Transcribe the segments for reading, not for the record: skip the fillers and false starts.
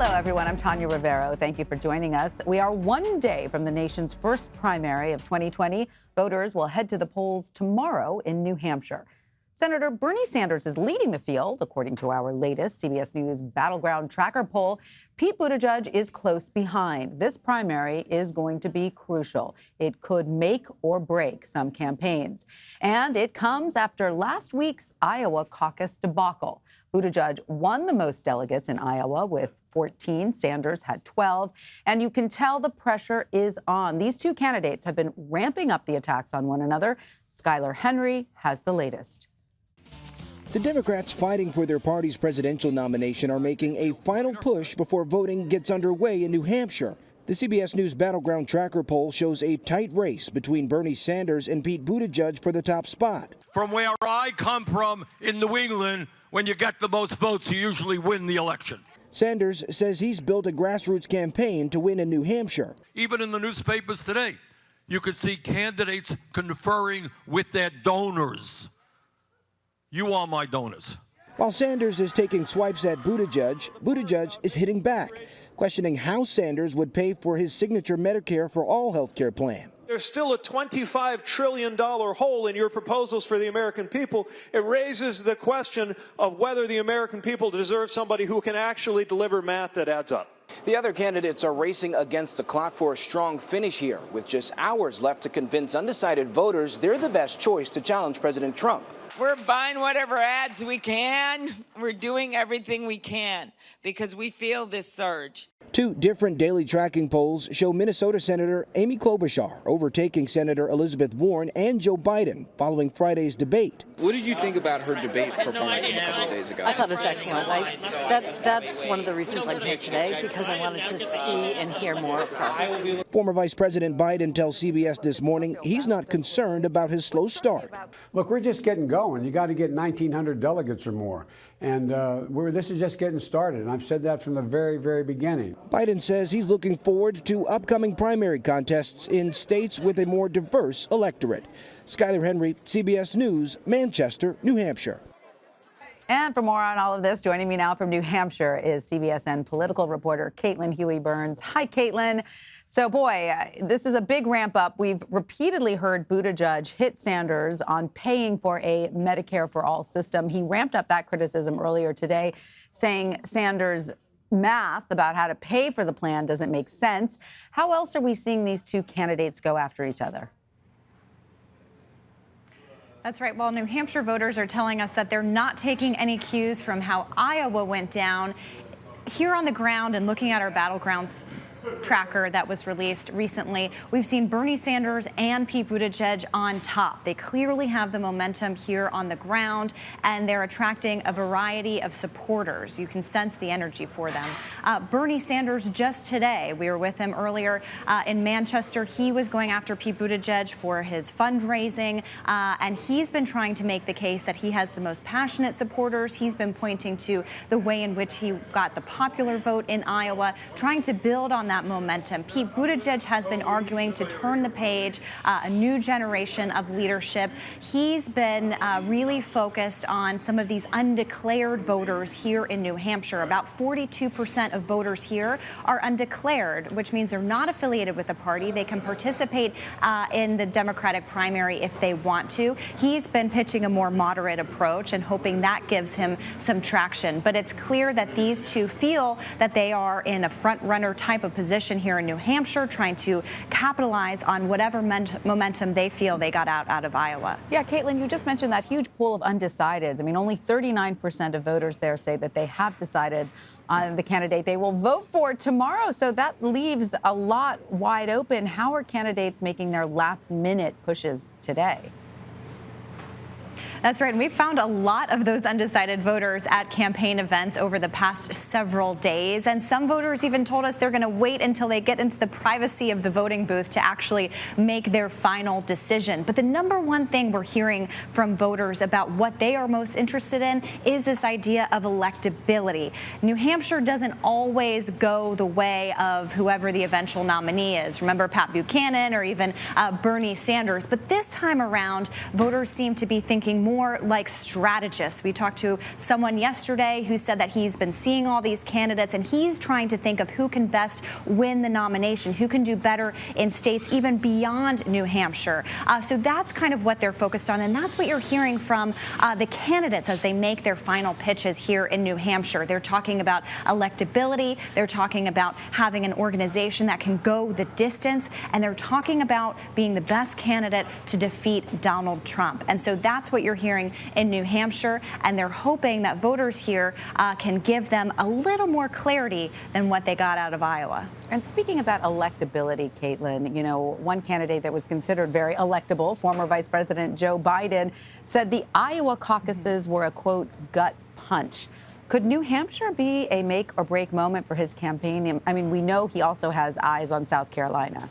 Hello, everyone. I'm Tanya Rivero. Thank you for joining us. We are one day from the nation's first primary of 2020. Voters will head to the polls tomorrow in New Hampshire. Senator Bernie Sanders is leading the field, according to our latest CBS News Battleground Tracker poll. Pete Buttigieg is close behind. This primary is going to be crucial. It could make or break some campaigns. And it comes after last week's Iowa caucus debacle. Buttigieg won the most delegates in Iowa with 14. Sanders had 12. And you can tell the pressure is on. These two candidates have been ramping up the attacks on one another. Skylar Henry has the latest. The Democrats fighting for their party's presidential nomination are making a final push before voting gets underway in New Hampshire. The CBS News Battleground Tracker poll shows a tight race between Bernie Sanders and Pete Buttigieg for the top spot. From where I come from in New England, when you get the most votes, you usually win the election. Sanders says he's built a grassroots campaign to win in New Hampshire. Even in the newspapers today, you could see candidates conferring with their donors. You are my donors. While Sanders is taking swipes at Buttigieg, Buttigieg is hitting back, questioning how Sanders would pay for his signature Medicare for All health care plan. There's still a $25 trillion hole in your proposals for the American people. It raises the question of whether the American people deserve somebody who can actually deliver math that adds up. The other candidates are racing against the clock for a strong finish here, with just hours left to convince undecided voters they're the best choice to challenge President Trump. We're buying whatever ads we can. We're doing everything we can because we feel this surge. Two different daily tracking polls show Minnesota Senator Amy Klobuchar overtaking Senator Elizabeth Warren and Joe Biden following Friday's debate. What did you think about her debate performance a couple of days ago? I thought it was excellent. That's one of the reasons I'm here today, because I wanted to see and hear more of her. Former Vice President Biden tells CBS this morning he's not concerned about his slow start. Look, we're just getting going. You got to get 1,900 delegates or more. And this is just getting started. And I've said that from the very, very beginning. Biden says he's looking forward to upcoming primary contests in states with a more diverse electorate. Skylar Henry, CBS News, Manchester, New Hampshire. And for more on all of this, joining me now from New Hampshire is CBSN political reporter Caitlin Huey-Burns. Hi, Caitlin. So, boy, this is a big ramp up. We've repeatedly heard Buttigieg hit Sanders on paying for a Medicare for All system. He ramped up that criticism earlier today, saying Sanders' math about how to pay for the plan doesn't make sense. How else are we seeing these two candidates go after each other? That's right. Well, New Hampshire voters are telling us that they're not taking any cues from how Iowa went down. Here on the ground and looking at our battlegrounds tracker that was released recently, we've seen Bernie Sanders and Pete Buttigieg on top. They clearly have the momentum here on the ground, and they're attracting a variety of supporters. You can sense the energy for them. Bernie Sanders just today, we were with him earlier in Manchester. He was going after Pete Buttigieg for his fundraising, and he's been trying to make the case that he has the most passionate supporters. He's been pointing to the way in which he got the popular vote in Iowa, trying to build on that momentum. Pete Buttigieg has been arguing to turn the page, a new generation of leadership. He's been really focused on some of these undeclared voters here in New Hampshire. About 42% of voters here are undeclared, which means they're not affiliated with the party. They can participate in the Democratic primary if they want to. He's been pitching a more moderate approach and hoping that gives him some traction. But it's clear that these two feel that they are in a front-runner type of position here in New Hampshire, trying to capitalize on whatever momentum they feel they got out of Iowa. Yeah, Caitlin, you just mentioned that huge pool of undecideds. I mean, only 39% of voters there say that they have decided on the candidate they will vote for tomorrow. So that leaves a lot wide open. How are candidates making their last-minute pushes today? That's right. And we've found a lot of those undecided voters at campaign events over the past several days. And some voters even told us they're going to wait until they get into the privacy of the voting booth to actually make their final decision. But the number one thing we're hearing from voters about what they are most interested in is this idea of electability. New Hampshire doesn't always go the way of whoever the eventual nominee is. Remember Pat Buchanan or even Bernie Sanders. But this time around, voters seem to be thinking more like strategists. We talked to someone yesterday who said that he's been seeing all these candidates and he's trying to think of who can best win the nomination, who can do better in states even beyond New Hampshire. So that's kind of what they're focused on, and that's what you're hearing from the candidates as they make their final pitches here in New Hampshire. They're talking about electability, they're talking about having an organization that can go the distance, and they're talking about being the best candidate to defeat Donald Trump. And so that's what you're hearing in New Hampshire, and they're hoping that voters here can give them a little more clarity than what they got out of Iowa. And speaking of that electability, Caitlin, you know, one candidate that was considered very electable, former Vice President Joe Biden, said the Iowa caucuses were a, quote, gut punch. Could New Hampshire be a make or break moment for his campaign? I mean, we know he also has eyes on South Carolina.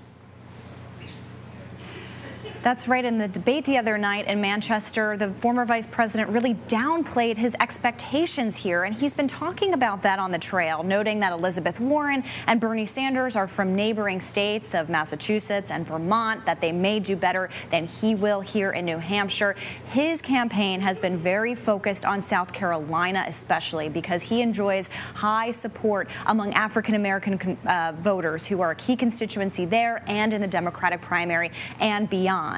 That's right. In the debate the other night in Manchester, the former vice president really downplayed his expectations here. And he's been talking about that on the trail, noting that Elizabeth Warren and Bernie Sanders are from neighboring states of Massachusetts and Vermont, that they may do better than he will here in New Hampshire. His campaign has been very focused on South Carolina, especially because he enjoys high support among African-American voters who are a key constituency there and in the Democratic primary and beyond.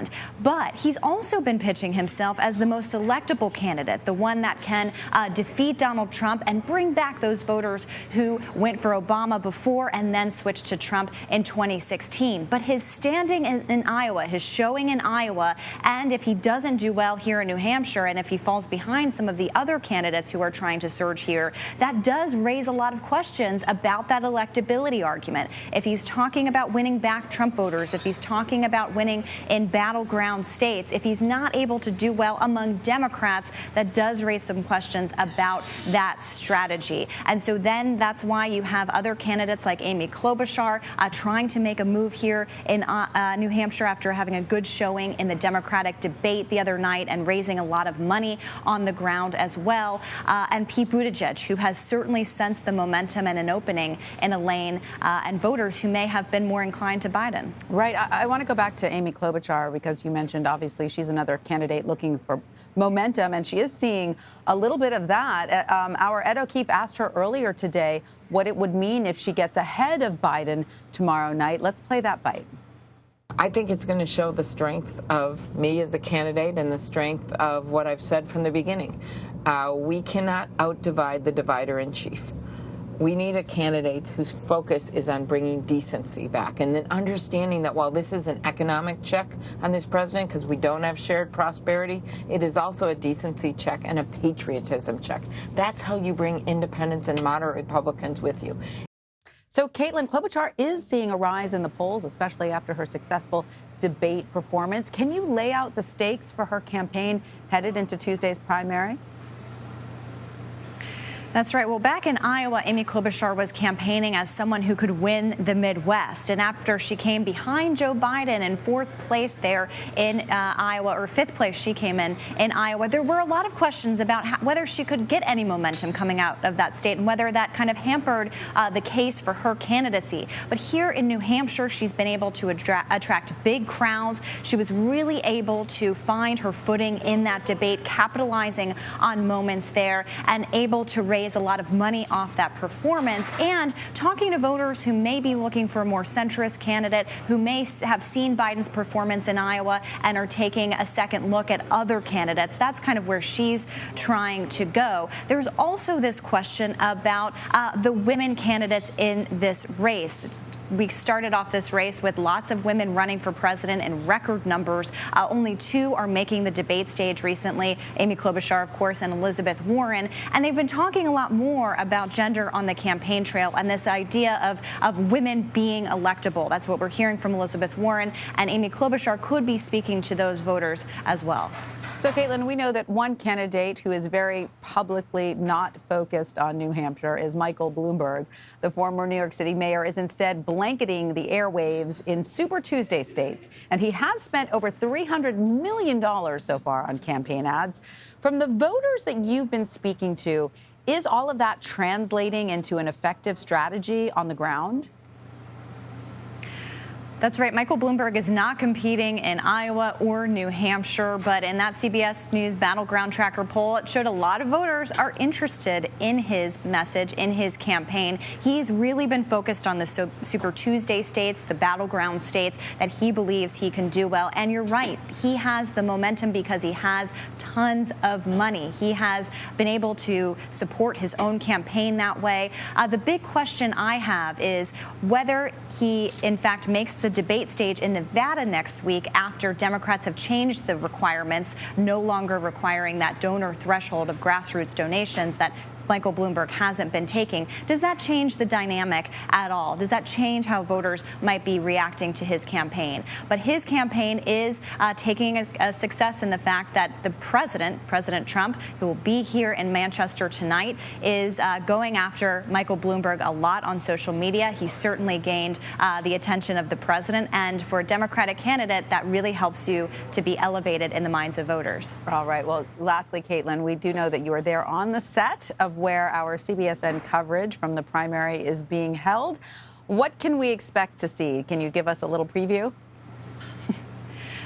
But he's also been pitching himself as the most electable candidate, the one that can defeat Donald Trump and bring back those voters who went for Obama before and then switched to Trump in 2016. But his standing in Iowa, his showing in Iowa, and if he doesn't do well here in New Hampshire, and if he falls behind some of the other candidates who are trying to surge here, that does raise a lot of questions about that electability argument. If he's talking about winning back Trump voters, if he's talking about winning in battleground states, if he's not able to do well among Democrats, that does raise some questions about that strategy. And so then that's why you have other candidates like Amy Klobuchar trying to make a move here in New Hampshire after having a good showing in the Democratic debate the other night and raising a lot of money on the ground as well. And Pete Buttigieg, who has certainly sensed the momentum and an opening in a lane, and voters who may have been more inclined to Biden. Right. I want to go back to Amy Klobuchar, because you mentioned, obviously, she's another candidate looking for momentum, and she is seeing a little bit of that. Our Ed O'Keefe asked her earlier today what it would mean if she gets ahead of Biden tomorrow night. Let's play that bite. I think it's going to show the strength of me as a candidate and the strength of what I've said from the beginning. We cannot out-divide the divider-in-chief. We need a candidate whose focus is on bringing decency back, and then understanding that while this is an economic check on this president because we don't have shared prosperity, it is also a decency check and a patriotism check. That's how you bring independents and moderate Republicans with you. So Caitlin, Klobuchar is seeing a rise in the polls, especially after her successful debate performance. Can you lay out the stakes for her campaign headed into Tuesday's primary? That's right. Well, back in Iowa, Amy Klobuchar was campaigning as someone who could win the Midwest. And after she came behind Joe Biden in fourth place there in Iowa, or fifth place she came in Iowa, there were a lot of questions about whether she could get any momentum coming out of that state and whether that kind of hampered the case for her candidacy. But here in New Hampshire, she's been able to attract big crowds. She was really able to find her footing in that debate, capitalizing on moments there and able to raise a lot of money off that performance, and talking to voters who may be looking for a more centrist candidate, who may have seen Biden's performance in Iowa and are taking a second look at other candidates. That's kind of where she's trying to go. There's also this question about the women candidates in this race. We started off this race with lots of women running for president in record numbers. Only two are making the debate stage recently, Amy Klobuchar, of course, and Elizabeth Warren. And they've been talking a lot more about gender on the campaign trail and this idea of women being electable. That's what we're hearing from Elizabeth Warren, and Amy Klobuchar could be speaking to those voters as well. So, Caitlin, we know that one candidate who is very publicly not focused on New Hampshire is Michael Bloomberg. The former New York City mayor is instead blanketing the airwaves in Super Tuesday states, and he has spent over $300 million so far on campaign ads. From the voters that you've been speaking to, is all of that translating into an effective strategy on the ground? That's right. Michael Bloomberg is not competing in Iowa or New Hampshire, but in that CBS News Battleground Tracker poll, it showed a lot of voters are interested in his message, in his campaign. He's really been focused on the Super Tuesday states, the battleground states that he believes he can do well. And you're right, he has the momentum because he has tons of money. He has been able to support his own campaign that way. The big question I have is whether he, in fact, makes the debate stage in Nevada next week after Democrats have changed the requirements, no longer requiring that donor threshold of grassroots donations that Michael Bloomberg hasn't been taking. Does that change the dynamic at all? Does that change how voters might be reacting to his campaign? But his campaign is taking a success in the fact that the President Trump, who will be here in Manchester tonight, is going after Michael Bloomberg a lot on social media. He certainly gained the attention of the president. And for a Democratic candidate, that really helps you to be elevated in the minds of voters. All right. Well, lastly, Caitlin, we do know that you are there on the set of where our CBSN coverage from the primary is being held. What can we expect to see? Can you give us a little preview?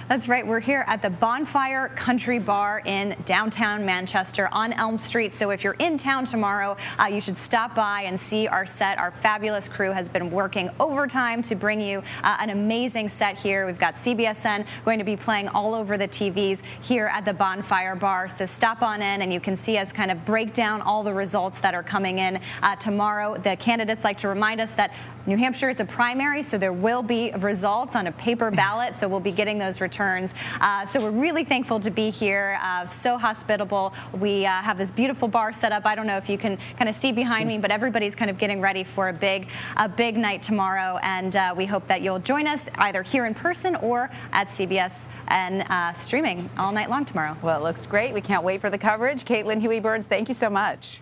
That's right. We're here at the Bonfire Country Bar in downtown Manchester on Elm Street. So if you're in town tomorrow, you should stop by and see our set. Our fabulous crew has been working overtime to bring you an amazing set here. We've got CBSN going to be playing all over the TVs here at the Bonfire Bar. So stop on in and you can see us kind of break down all the results that are coming in tomorrow. The candidates like to remind us that New Hampshire is a primary, so there will be results on a paper ballot. So we'll be getting those returns. So we're really thankful to be here. So hospitable. We have this beautiful bar set up. I don't know if you can kind of see behind me, but everybody's kind of getting ready for a big night tomorrow. And we hope that you'll join us either here in person or at CBS and streaming all night long tomorrow. Well, it looks great. We can't wait for the coverage. Caitlin Huey-Burns, thank you so much.